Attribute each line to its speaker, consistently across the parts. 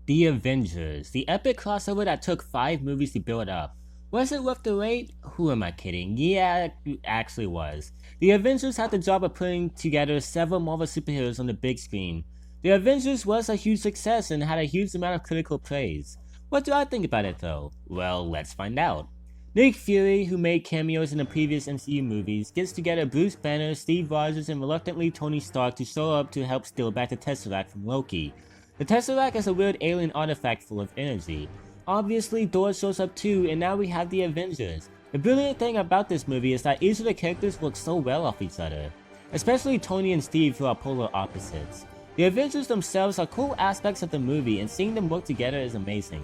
Speaker 1: The Avengers, the epic crossover that took 5 movies to build up. Was it worth the wait? Who am I kidding? Yeah, it actually was. The Avengers had the job of putting together several Marvel superheroes on the big screen. The Avengers was a huge success and had a huge amount of critical praise. What do I think about it though? Well, let's find out. Nick Fury, who made cameos in the previous MCU movies, gets together Bruce Banner, Steve Rogers, and reluctantly Tony Stark to show up to help steal back the Tesseract from Loki. The Tesseract is a weird alien artifact full of energy. Obviously, Thor shows up too, and now we have the Avengers. The brilliant thing about this movie is that each of the characters work so well off each other, especially Tony and Steve, who are polar opposites. The Avengers themselves are cool aspects of the movie, and seeing them work together is amazing.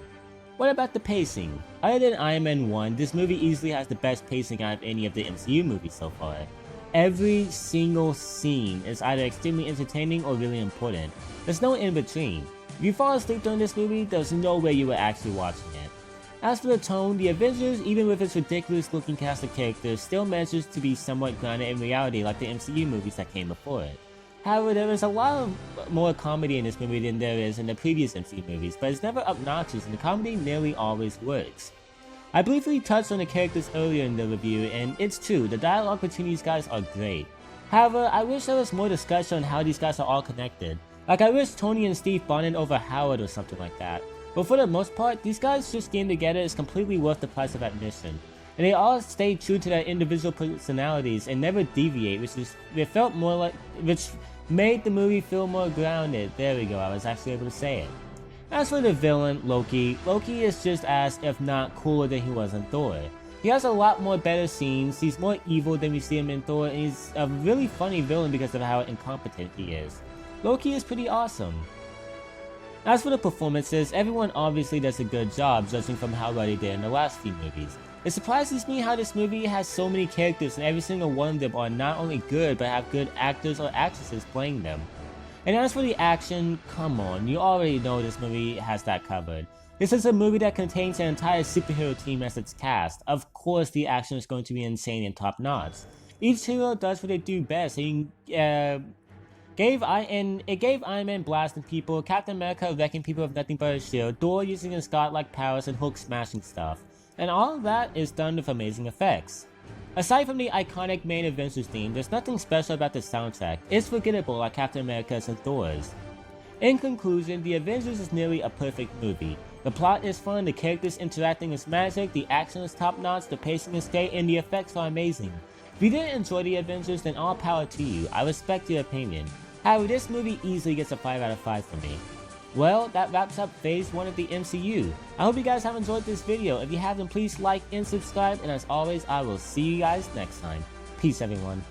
Speaker 1: What about the pacing? Other than Iron Man 1, this movie easily has the best pacing out of any of the MCU movies so far. Every single scene is either extremely entertaining or really important. There's no in between. If you fall asleep during this movie, there's no way you were actually watching it. As for the tone, the Avengers, even with its ridiculous looking cast of characters, still manages to be somewhat grounded in reality like the MCU movies that came before it. However, there is a lot more comedy in this movie than there is in the previous MCU movies, but it's never obnoxious and the comedy nearly always works. I briefly touched on the characters earlier in the review, and it's true, the dialogue between these guys are great. However, I wish there was more discussion on how these guys are all connected. Like, I wish Tony and Steve bonded over Howard or something like that. But for the most part, these guys just getting together is completely worth the price of admission. And they all stay true to their individual personalities and never deviate, which made the movie feel more grounded. There we go, I was actually able to say it. As for the villain, Loki is just as, if not cooler than he was in Thor. He has a lot more better scenes, he's more evil than we see him in Thor, and he's a really funny villain because of how incompetent he is. Loki is pretty awesome. As for the performances, everyone obviously does a good job judging from how well they did in the last few movies. It surprises me how this movie has so many characters and every single one of them are not only good but have good actors or actresses playing them. And as for the action, come on, you already know this movie has that covered. This is a movie that contains an entire superhero team as its cast. Of course the action is going to be insane and top notch. Each hero does what they do best. It gave Iron Man blasting people, Captain America wrecking people with nothing but a shield, Thor using his godlike powers, and Hulk smashing stuff. And all of that is done with amazing effects. Aside from the iconic main Avengers theme, there's nothing special about the soundtrack. It's forgettable like Captain America's and Thor's. In conclusion, The Avengers is nearly a perfect movie. The plot is fun, the characters interacting is magic, the action is top notch, the pacing is great, and the effects are amazing. If you didn't enjoy The Avengers, then all power to you. I respect your opinion. However, this movie easily gets a 5 out of 5 for me. Well, that wraps up phase 1 of the MCU. I hope you guys have enjoyed this video. If you have, then please like and subscribe, and as always, I will see you guys next time. Peace, everyone.